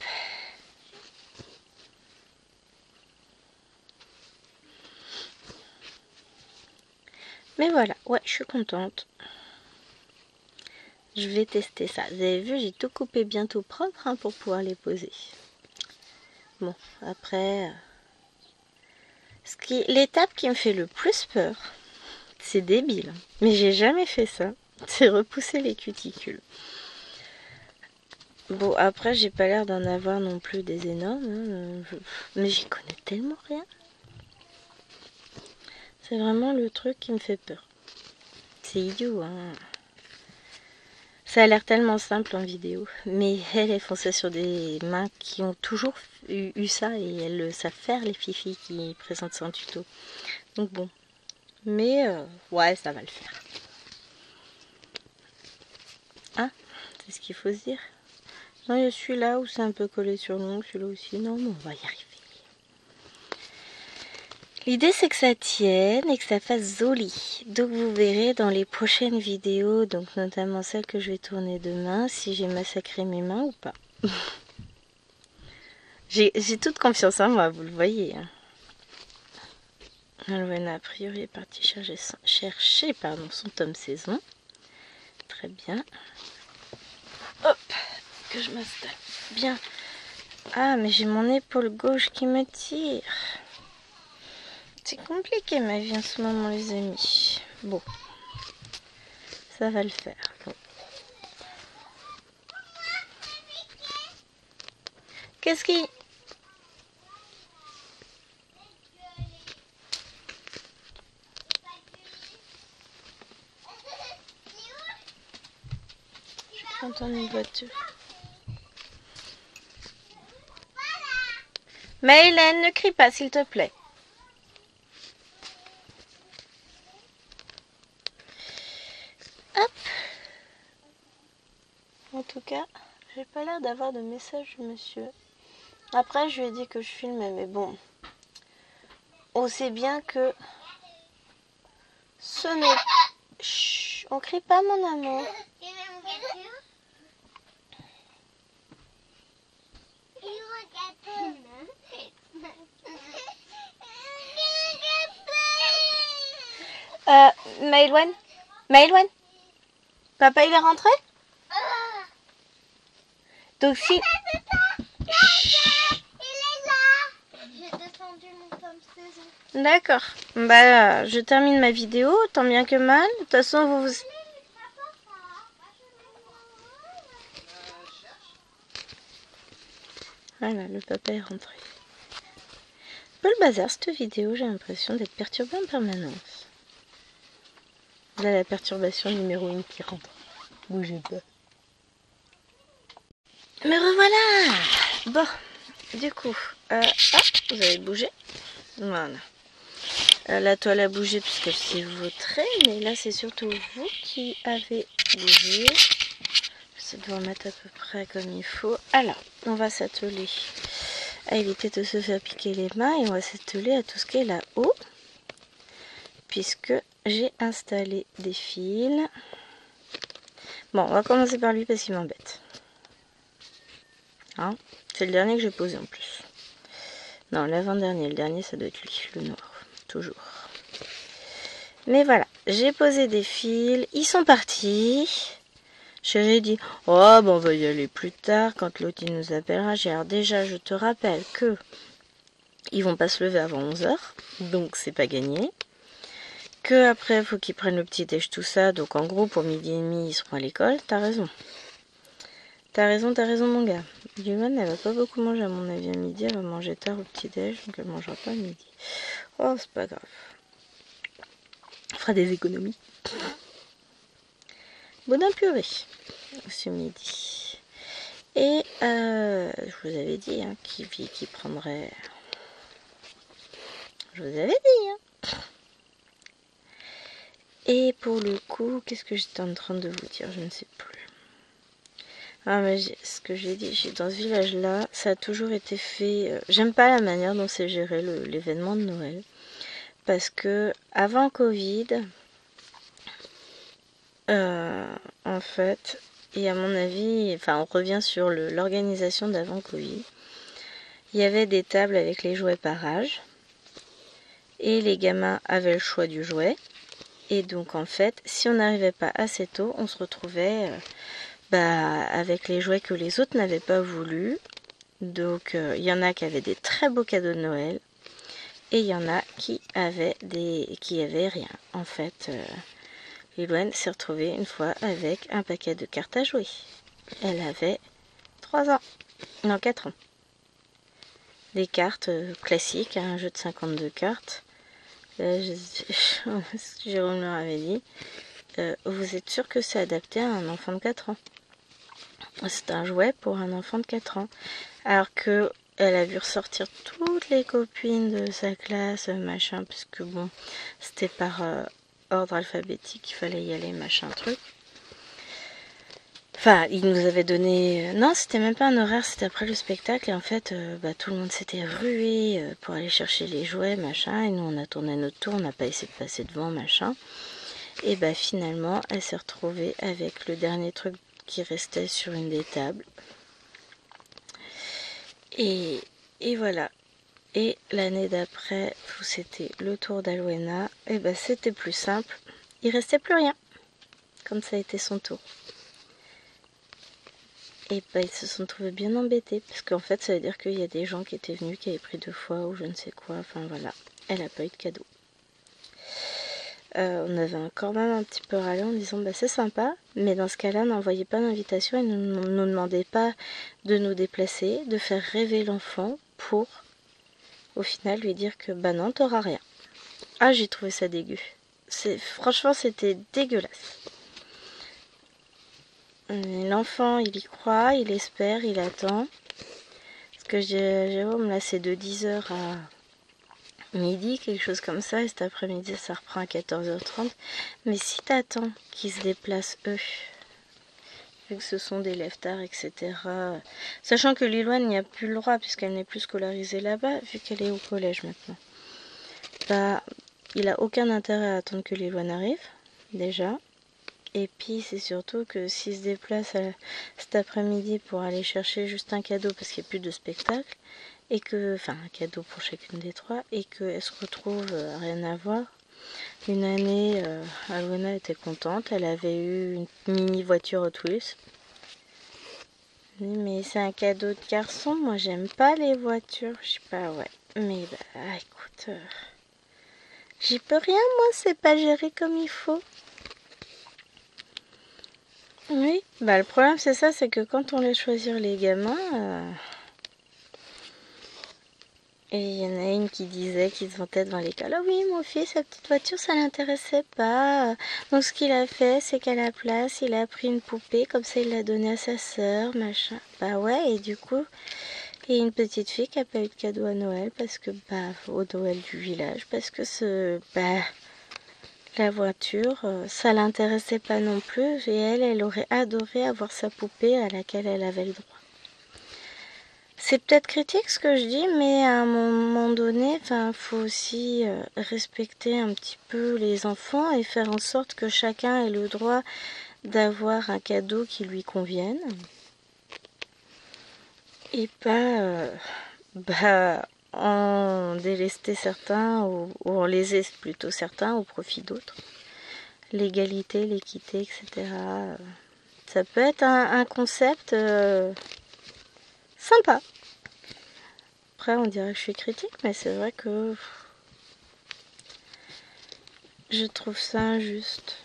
Mais voilà, ouais, je suis contente. Je vais tester ça. Vous avez vu, j'ai tout coupé bien tout propre hein, pour pouvoir les poser. Bon, après, l'étape qui me fait le plus peur, c'est débile, mais j'ai jamais fait ça, c'est repousser les cuticules. Bon, après, j'ai pas l'air d'en avoir non plus des énormes, hein, mais j'y connais tellement rien. C'est vraiment le truc qui me fait peur. C'est idiot, hein. Ça a l'air tellement simple en vidéo, mais elles font ça sur des mains qui ont toujours eu ça et elles le savent faire, les fifis qui présentent ça en tuto. Donc bon, mais ouais, ça va le faire. Hein, c'est ce qu'il faut se dire. Non, il y a celui-là où c'est un peu collé sur l'ongle, celui-là aussi. Non, mais on va y arriver. L'idée c'est que ça tienne et que ça fasse joli. Donc vous verrez dans les prochaines vidéos, donc notamment celle que je vais tourner demain, si j'ai massacré mes mains ou pas. J'ai toute confiance en moi, vous le voyez. Hein. Nolwenn a priori est partie chercher son tome saison. Très bien. Hop, que je m'installe bien. Ah, mais j'ai mon épaule gauche qui me tire. C'est compliqué ma vie en ce moment, les amis. Bon, ça va le faire. Bon. Qu'est-ce qui... Je peux entendre une voiture. Mais Hélène, ne crie pas, s'il te plaît. Hop. En tout cas, j'ai pas l'air d'avoir de message du monsieur. Après, je lui ai dit que je filmais, mais bon. On sait bien que ce n'est... Chut, on crie pas, mon amour. Maëlwen, papa il est rentré? Donc si... D'accord. Bah, je termine ma vidéo, tant bien que mal. De toute façon, vous... Voilà, le papa est rentré. Un peu le bazar cette vidéo, j'ai l'impression d'être perturbée en permanence. Là, la perturbation numéro 1 qui rentre. Bougez pas. Me revoilà. Bon, du coup, vous avez bougé. Voilà. La toile a bougé puisqu'elle s'est vautrée, mais là c'est surtout vous qui avez bougé. Je dois mettre à peu près comme il faut. Alors, on va s'atteler à éviter de se faire piquer les mains et on va s'atteler à tout ce qui est là-haut, puisque j'ai installé des fils. Bon, on va commencer par lui parce qu'il m'embête. Hein, c'est le dernier que j'ai posé en plus. Non, l'avant-dernier, le dernier ça doit être lui, le noir. Toujours. Mais voilà, j'ai posé des fils, ils sont partis. J'ai dit, oh bon, on va y aller plus tard quand l'autre il nous appellera. Alors déjà, je te rappelle que ils vont pas se lever avant 11h, donc c'est pas gagné. Que après, il faut qu'ils prennent le petit déj, tout ça. Donc en gros, pour 12h30, ils seront à l'école. T'as raison. T'as raison, mon gars. Yuman, elle va pas beaucoup manger à mon avis à midi. Elle va manger tard au petit déj, donc elle mangera pas à midi. Oh, c'est pas grave. On fera des économies. Boudin purée ce midi. Et je vous avais dit hein, qui prendrait. Je vous avais dit. Hein. Et pour le coup, qu'est-ce que j'étais en train de vous dire? Je ne sais plus. Ah mais ce que j'ai dit, dans ce village-là, ça a toujours été fait. J'aime pas la manière dont c'est géré l'événement de Noël, parce que avant Covid, en fait, et à mon avis, enfin on revient sur l'organisation d'avant Covid. Il y avait des tables avec les jouets par âge, et les gamins avaient le choix du jouet. Et donc en fait, si on n'arrivait pas assez tôt, on se retrouvait avec les jouets que les autres n'avaient pas voulu. Donc il y en a qui avaient des très beaux cadeaux de Noël, et il y en a qui avaient rien. En fait, Lilouane s'est retrouvée une fois avec un paquet de cartes à jouer. Elle avait 3 ans, non 4 ans. Des cartes classiques, un jeu de 52 cartes. Jérôme leur avait dit, vous êtes sûr que c'est adapté à un enfant de 4 ans? C'est un jouet pour un enfant de 4 ans. Alors que elle a vu ressortir toutes les copines de sa classe, machin, parce que bon, c'était par ordre alphabétique, il fallait y aller, machin, truc. Enfin, il nous avait donné... Non, c'était même pas un horaire, c'était après le spectacle. Et en fait, tout le monde s'était rué pour aller chercher les jouets, machin. Et nous, on a tourné notre tour, on n'a pas essayé de passer devant, machin. Et finalement, elle s'est retrouvée avec le dernier truc qui restait sur une des tables. Et voilà. Et l'année d'après, où c'était le tour d'Alwena, et ben c'était plus simple. Il restait plus rien, quand ça a été son tour. Et ben ils se sont trouvés bien embêtés, parce qu'en fait ça veut dire qu'il y a des gens qui étaient venus, qui avaient pris 2 fois, ou je ne sais quoi, enfin voilà. Elle n'a pas eu de cadeau. On avait quand même un petit peu râlé en disant bah c'est sympa, mais dans ce cas-là n'envoyez pas d'invitation et ne nous demandez pas de nous déplacer, de faire rêver l'enfant pour au final lui dire que bah non t'auras rien. Ah j'ai trouvé ça dégueu. Franchement c'était dégueulasse. L'enfant il y croit, il espère, il attend. Parce que Jérôme là c'est de 10h à midi, quelque chose comme ça, et cet après-midi ça reprend à 14h30. Mais si t'attends qu'ils se déplacent eux, vu que ce sont des lève-tard, etc. Sachant que Liloine n'y a plus le droit puisqu'elle n'est plus scolarisée là-bas, vu qu'elle est au collège maintenant. Bah, il a aucun intérêt à attendre que Liloine arrive, déjà. Et puis c'est surtout que s'il se déplace cet après-midi pour aller chercher juste un cadeau parce qu'il n'y a plus de spectacle, et que, enfin un cadeau pour chacune des 3, et qu'elle se retrouve rien à voir. Une année, Alwena était contente, elle avait eu une mini voiture Hot Wheels. Mais c'est un cadeau de garçon, moi j'aime pas les voitures, je sais pas, ouais. Mais bah écoute, j'y peux rien, moi, c'est pas géré comme il faut. Oui, bah le problème c'est ça, c'est que quand on laisse choisir les gamins, et il y en a une qui disait, qui se vantait devant l'école, ah oui, mon fils, sa petite voiture, ça l'intéressait pas. Donc ce qu'il a fait, c'est qu'à la place, il a pris une poupée, comme ça il l'a donnée à sa sœur, machin. Bah ouais, et du coup, il y a une petite fille qui a pas eu de cadeau à Noël, parce que, bah, au Noël du village, parce que la voiture, ça l'intéressait pas non plus, et elle aurait adoré avoir sa poupée à laquelle elle avait le droit. C'est peut-être critique ce que je dis, mais à un moment donné, faut aussi respecter un petit peu les enfants et faire en sorte que chacun ait le droit d'avoir un cadeau qui lui convienne. Et pas en délester certains ou en léser plutôt certains au profit d'autres. L'égalité, l'équité, etc. Ça peut être un concept sympa. Après, on dirait que je suis critique, mais c'est vrai que je trouve ça injuste.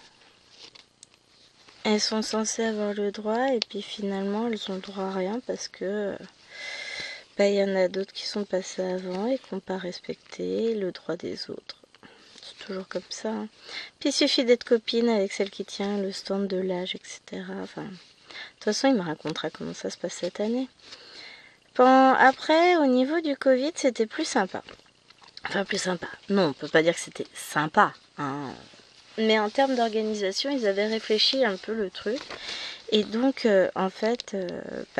Elles sont censées avoir le droit, et puis finalement, elles ont le droit à rien parce que y en a d'autres qui sont passés avant et qui n'ont pas respecté le droit des autres. C'est toujours comme ça. Hein. Puis il suffit d'être copine avec celle qui tient le stand de l'âge, etc. Enfin, de toute façon, il me racontera comment ça se passe cette année. Après, au niveau du Covid, c'était plus sympa. Enfin, plus sympa. Non, on peut pas dire que c'était sympa. Hein. Mais en termes d'organisation, ils avaient réfléchi un peu le truc. Et donc, en fait,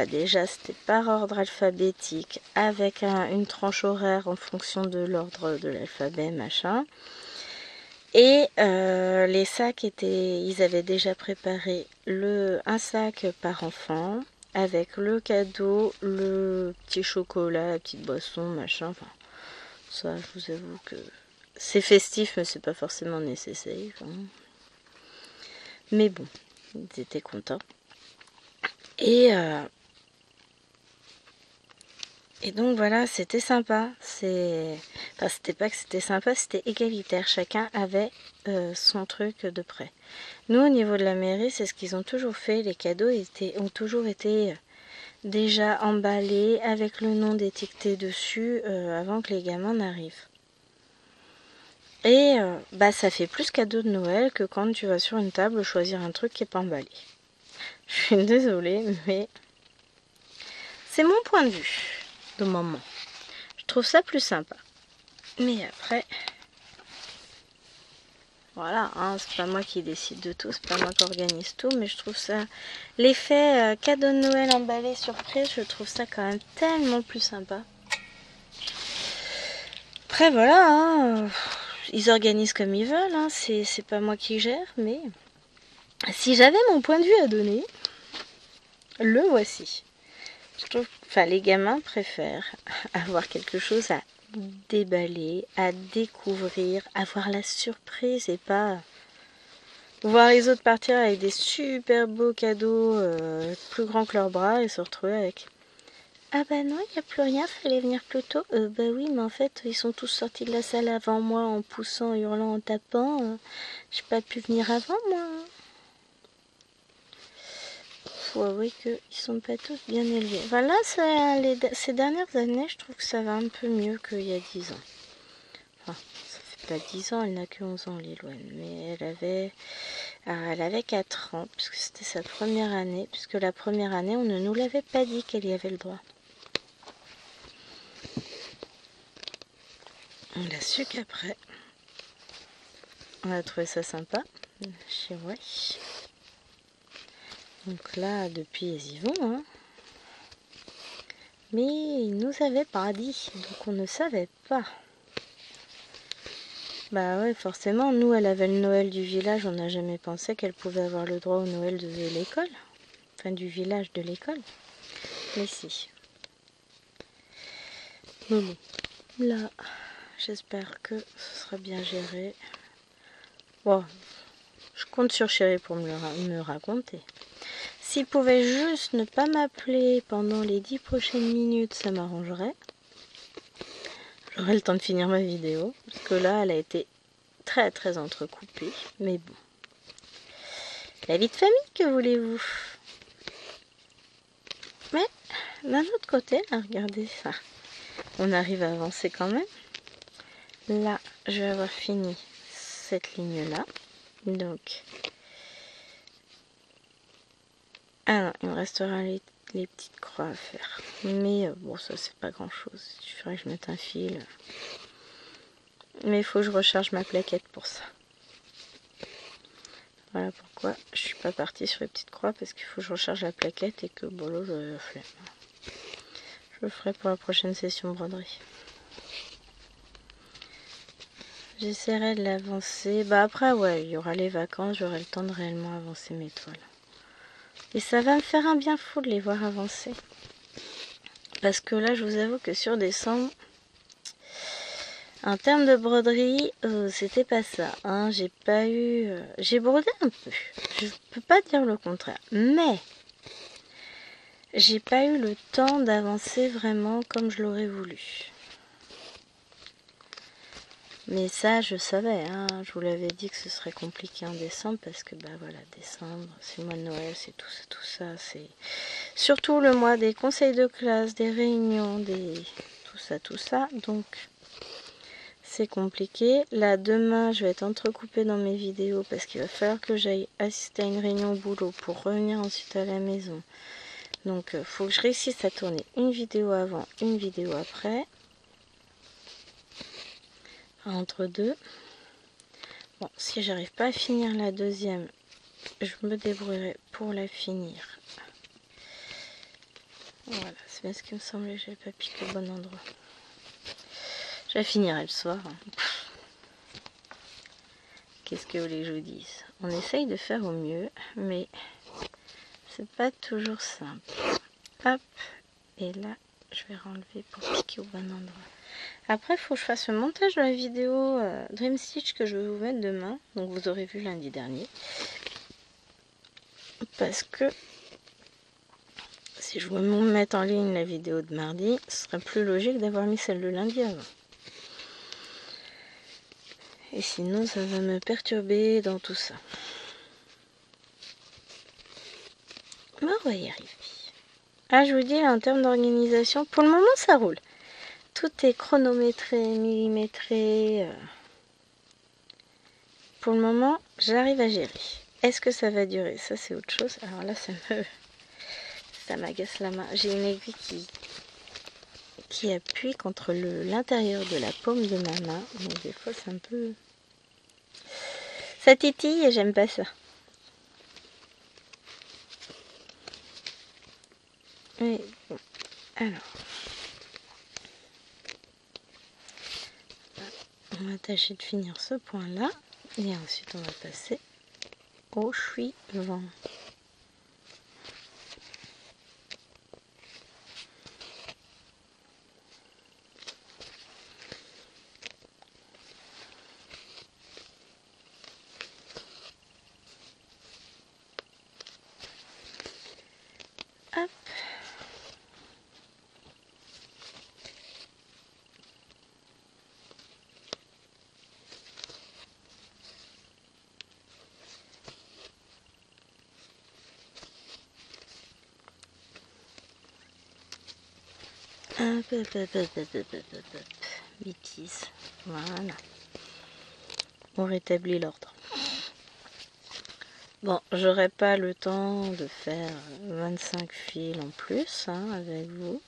déjà, c'était par ordre alphabétique, avec une tranche horaire en fonction de l'ordre de l'alphabet, machin. Et les sacs ils avaient déjà préparé un sac par enfant, avec le cadeau, le petit chocolat, la petite boisson, machin. Enfin, ça, je vous avoue que c'est festif, mais c'est pas forcément nécessaire. Hein. Mais bon, ils étaient contents. Et donc voilà, c'était sympa. C'était pas que c'était sympa, c'était égalitaire. Chacun avait son truc de près. Nous, au niveau de la mairie, c'est ce qu'ils ont toujours fait. Les cadeaux ont toujours été déjà emballés avec le nom d'étiqueté dessus avant que les gamins n'arrivent. Et ça fait plus cadeau de Noël que quand tu vas sur une table choisir un truc qui n'est pas emballé. Je suis désolée, mais c'est mon point de vue de maman. Je trouve ça plus sympa. Mais après, voilà, hein, c'est pas moi qui décide de tout, c'est pas moi qui organise tout, mais je trouve ça, l'effet cadeau de Noël emballé surprise, je trouve ça quand même tellement plus sympa. Après voilà, hein, ils organisent comme ils veulent, hein, c'est pas moi qui gère, mais si j'avais mon point de vue à donner, le voici. Je trouve, les gamins préfèrent avoir quelque chose à déballer, à découvrir, à voir la surprise et pas voir les autres partir avec des super beaux cadeaux plus grands que leurs bras et se retrouver avec ah bah non, il n'y a plus rien, fallait venir plus tôt. Bah oui, mais en fait, ils sont tous sortis de la salle avant moi en poussant, hurlant, en tapant. J'ai pas pu venir avant moi. Faut avouer qu'ils sont pas tous bien élevés. Enfin là, ces dernières années, je trouve que ça va un peu mieux qu'il y a 10 ans. Enfin, ça fait pas 10 ans, elle n'a que 11 ans, Lilouane. Mais elle avait 4 ans, puisque c'était sa première année. Puisque la première année, on ne nous l'avait pas dit qu'elle y avait le droit. On l'a su qu'après. On a trouvé ça sympa. Chez moi. Donc là, depuis, ils y vont. Hein. Mais ils nous avaient pas dit. Donc on ne savait pas. Bah ouais, forcément, nous, elle avait le Noël du village. On n'a jamais pensé qu'elle pouvait avoir le droit au Noël de l'école. Enfin, du village de l'école. Mais si. Mais bon. Là, j'espère que ce sera bien géré. Bon, je compte sur Chéri pour me raconter. S'il pouvait juste ne pas m'appeler pendant les 10 prochaines minutes, ça m'arrangerait. J'aurai le temps de finir ma vidéo. Parce que là, elle a été très très entrecoupée. Mais bon. La vie de famille, que voulez-vous? Mais d'un autre côté, là, regardez ça. On arrive à avancer quand même. Là, je vais avoir fini cette ligne-là. Donc... ah non, il me restera les petites croix à faire. Mais bon, ça c'est pas grand chose. Il suffirait que je mette un fil. Mais il faut que je recharge ma plaquette pour ça. Voilà pourquoi je suis pas partie sur les petites croix. Parce qu'il faut que je recharge la plaquette et que bon là, je la flemme. Je le ferai pour la prochaine session broderie. J'essaierai de l'avancer. Bah après, ouais, il y aura les vacances. J'aurai le temps de réellement avancer mes toiles. Et ça va me faire un bien fou de les voir avancer. Parce que là, je vous avoue que sur décembre, en termes de broderie, c'était pas ça. Hein. J'ai pas eu... j'ai brodé un peu. Je peux pas dire le contraire. Mais, j'ai pas eu le temps d'avancer vraiment comme je l'aurais voulu. Mais ça, je savais. Hein. Je vous l'avais dit que ce serait compliqué en décembre. Parce que, bah voilà, décembre, c'est le mois de Noël, c'est tout ça. C'est surtout le mois des conseils de classe, des réunions, tout ça. Donc... c'est compliqué. Là, demain, je vais être entrecoupée dans mes vidéos parce qu'il va falloir que j'aille assister à une réunion au boulot pour revenir ensuite à la maison. Donc, il faut que je réussisse à tourner une vidéo avant, une vidéo après. Entre deux. Bon, si j'arrive pas à finir la deuxième, je me débrouillerai pour la finir. Voilà, c'est bien ce qui me semblait, j'avais pas piqué au bon endroit. Je la finirai le soir. Qu'est-ce que vous voulez que je vous dise? On essaye de faire au mieux, mais c'est pas toujours simple. Hop, et là, je vais renlever pour piquer au bon endroit. Après, il faut que je fasse le montage de la vidéo Dream Stitch que je vais vous mettre demain. Donc, vous aurez vu lundi dernier. Parce que si je veux me mettre en ligne la vidéo de mardi, ce serait plus logique d'avoir mis celle de lundi avant. Et sinon, ça va me perturber dans tout ça. Mais on va y arriver. Ah, je vous dis, là, en termes d'organisation, pour le moment, ça roule. Tout est chronométré, millimétré. Pour le moment, j'arrive à gérer. Est-ce que ça va durer? Ça, c'est autre chose. Alors là, ça m'agace la main. J'ai une aiguille qui appuie contre l'intérieur de la paume de ma main. Donc des fois, c'est un peu... ça titille et j'aime pas ça. Mais bon, alors... on va tâcher de finir ce point-là. Et ensuite, on va passer au suivant. Hop, hop, hop, hop, hop, hop, hop, hop. Bêtise. Voilà. On rétablit l'ordre. Bon, j'aurai pas le temps de faire 25 fils en plus hein, avec vous.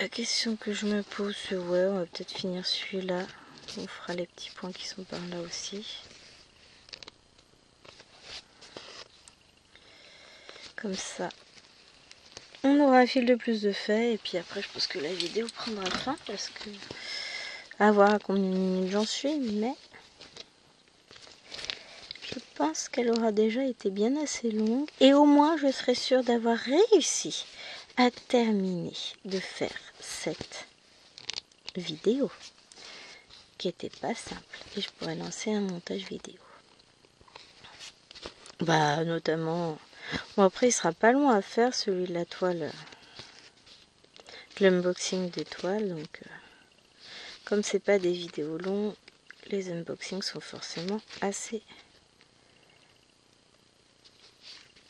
La question que je me pose, c'est ouais, on va peut-être finir celui-là. On fera les petits points qui sont par là aussi. Comme ça, on aura un fil de plus de fait. Et puis après, je pense que la vidéo prendra fin parce que à voir à combien de minutes j'en suis, mais je pense qu'elle aura déjà été bien assez longue. Et au moins, je serai sûre d'avoir réussi à terminer de faire cette vidéo qui était pas simple. Et je pourrais lancer un montage vidéo. Bah, notamment... Bon, après, il sera pas long à faire, celui de la toile. L'unboxing des toiles. Donc, comme c'est pas des vidéos longues, les unboxings sont forcément assez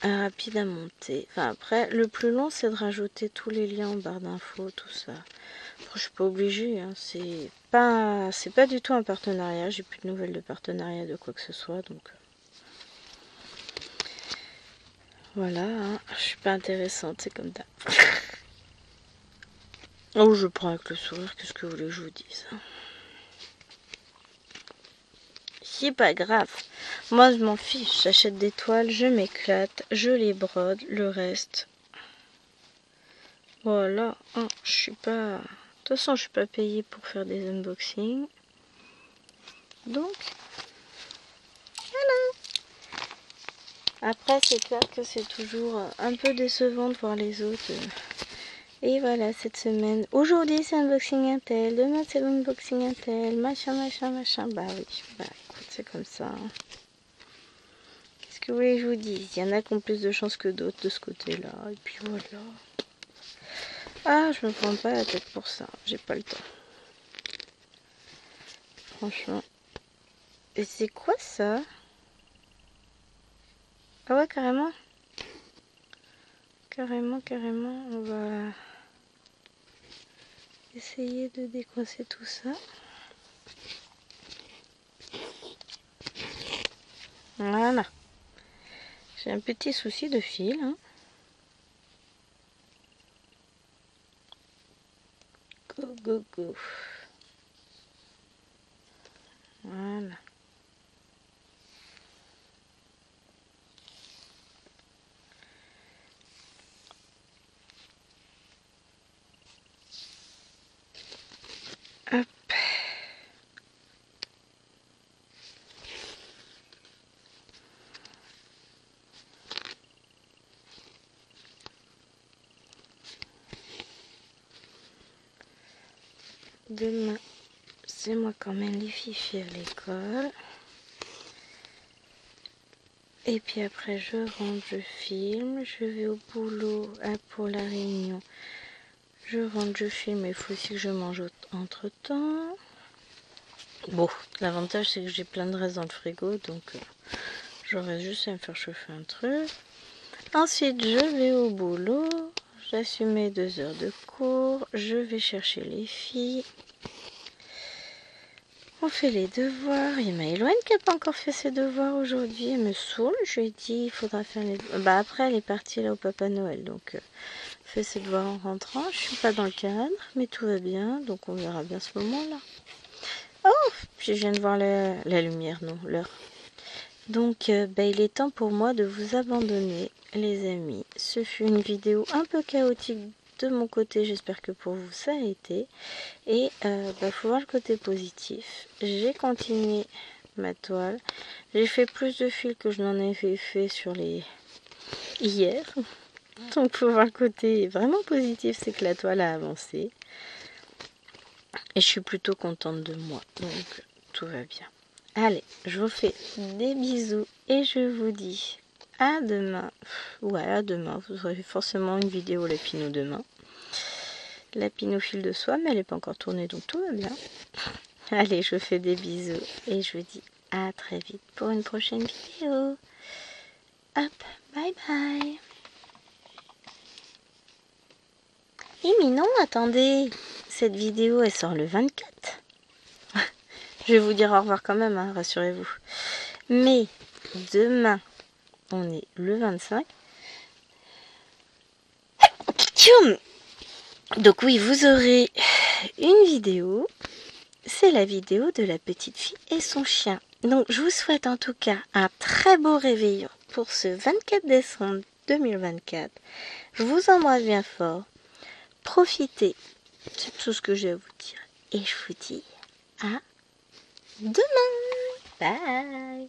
rapides à monter. Enfin, après, le plus long, c'est de rajouter tous les liens en barre d'infos, tout ça. Après, je suis pas obligée, hein. C'est pas du tout un partenariat. J'ai plus de nouvelles de partenariat de quoi que ce soit, donc... Voilà, hein. Je suis pas intéressante, c'est comme ça. Oh, je prends avec le sourire, qu'est-ce que vous voulez que je vous dise? C'est pas grave. Moi, je m'en fiche. J'achète des toiles, je m'éclate, je les brode, le reste. Voilà, hein, je suis pas... De toute façon, je suis pas payée pour faire des unboxings. Donc, après, c'est clair que c'est toujours un peu décevant de voir les autres. Et voilà, cette semaine. Aujourd'hui, c'est unboxing Intel. Demain, c'est unboxing Intel. Machin, machin, machin. Bah oui, bah écoute, c'est comme ça. Hein. Qu'est-ce que vous voulez que je vous dise? Il y en a qui ont plus de chance que d'autres de ce côté-là. Et puis voilà. Ah, je me prends pas la tête pour ça. J'ai pas le temps. Franchement. Et c'est quoi ça? Ah ouais, carrément. Carrément, carrément. On va essayer de décoincer tout ça. Voilà. J'ai un petit souci de fil. Hein. Go, go, go. Voilà. Hop. Demain, c'est moi quand même les fichiers à l'école. Et puis après, je rentre, je filme. Je vais au boulot pour la réunion. Je rentre, je filme. Il faut aussi que je mange entre temps. Bon, l'avantage c'est que j'ai plein de restes dans le frigo. Donc, j'aurais juste à me faire chauffer un truc. Ensuite, je vais au boulot. J'assume mes 2 heures de cours. Je vais chercher les filles. On fait les devoirs. Il y a Maëloine qui n'a pas encore fait ses devoirs aujourd'hui. Elle me saoule. Je lui ai dit il faudra faire les devoirs. Bah après, elle est partie là au Papa Noël. Donc, fait ses devoirs en rentrant. Je suis pas dans le cadre, mais tout va bien. Donc, on verra bien ce moment-là. Oh, puis je viens de voir la lumière, non, l'heure. Donc, bah, il est temps pour moi de vous abandonner, les amis. Ce fut une vidéo un peu chaotique de mon côté. J'espère que pour vous, ça a été. Et bah, faut voir le côté positif. J'ai continué ma toile. J'ai fait plus de fils que je n'en avais fait sur les hier. Donc, faut voir le côté vraiment positif, c'est que la toile a avancé. Et je suis plutôt contente de moi. Donc, tout va bien. Allez, je vous fais des bisous et je vous dis à demain. Ouais, à demain. Vous aurez forcément une vidéo Lapino demain. Lapino fil de soie, mais elle n'est pas encore tournée, donc tout va bien. Allez, je vous fais des bisous et je vous dis à très vite pour une prochaine vidéo. Hop, bye bye. Eh mais non, attendez. Cette vidéo, elle sort le 24. Je vais vous dire au revoir quand même, hein, rassurez-vous. Mais demain, on est le 25. Donc oui, vous aurez une vidéo. C'est la vidéo de la petite fille et son chien. Donc je vous souhaite en tout cas un très beau réveillon pour ce 24 décembre 2024. Je vous embrasse bien fort. Profitez, c'est tout ce que j'ai à vous dire. Et je vous dis à demain. Bye.